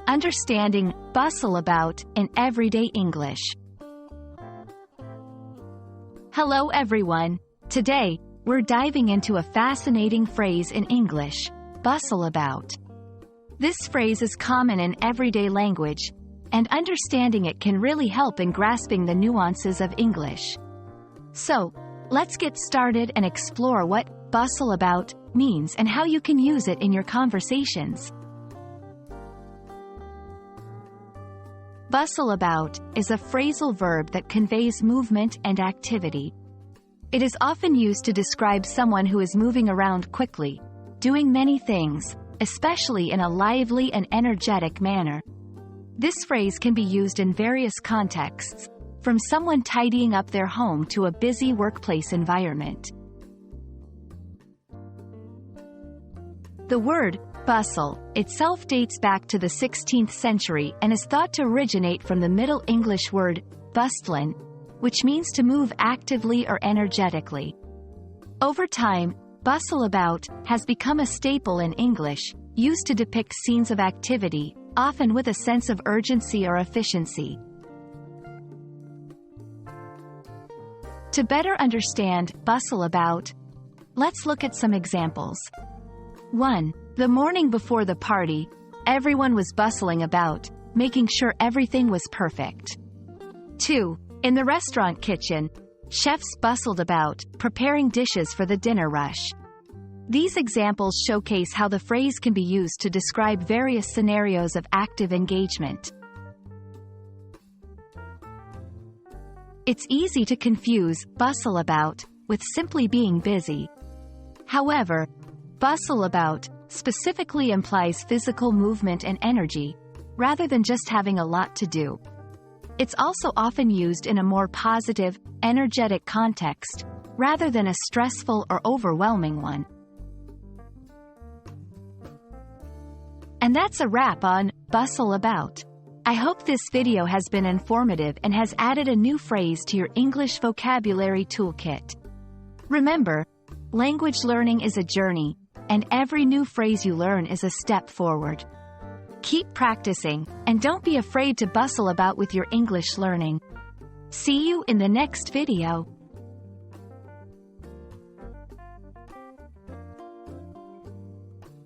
Understanding bustle about in everyday English. Hello everyone. Today, we're diving into a fascinating phrase in English, bustle about. This phrase is common in everyday language, and understanding it can really help in grasping the nuances of English. So, let's get started and explore what bustle about means and how you can use it in your conversations. Bustle about is a phrasal verb that conveys movement and activity. It is often used to describe someone who is moving around quickly, doing many things, especially in a lively and energetic manner. This phrase can be used in various contexts, from someone tidying up their home to a busy workplace environment. The word bustle itself dates back to the 16th century and is thought to originate from the Middle English word bustlen, which means to move actively or energetically. Over time, bustle about has become a staple in English, used to depict scenes of activity, often with a sense of urgency or efficiency. To better understand bustle about, let's look at some examples. 1. The morning before the party, everyone was bustling about, making sure everything was perfect. 2. In the restaurant kitchen, chefs bustled about, preparing dishes for the dinner rush. These examples showcase how the phrase can be used to describe various scenarios of active engagement. It's easy to confuse bustle about with simply being busy. However, bustle about specifically implies physical movement and energy, rather than just having a lot to do. It's also often used in a more positive, energetic context, rather than a stressful or overwhelming one. And that's a wrap on bustle about. I hope this video has been informative and has added a new phrase to your English vocabulary toolkit. Remember, language learning is a journey, and every new phrase you learn is a step forward. Keep practicing, and don't be afraid to bustle about with your English learning. See you in the next video.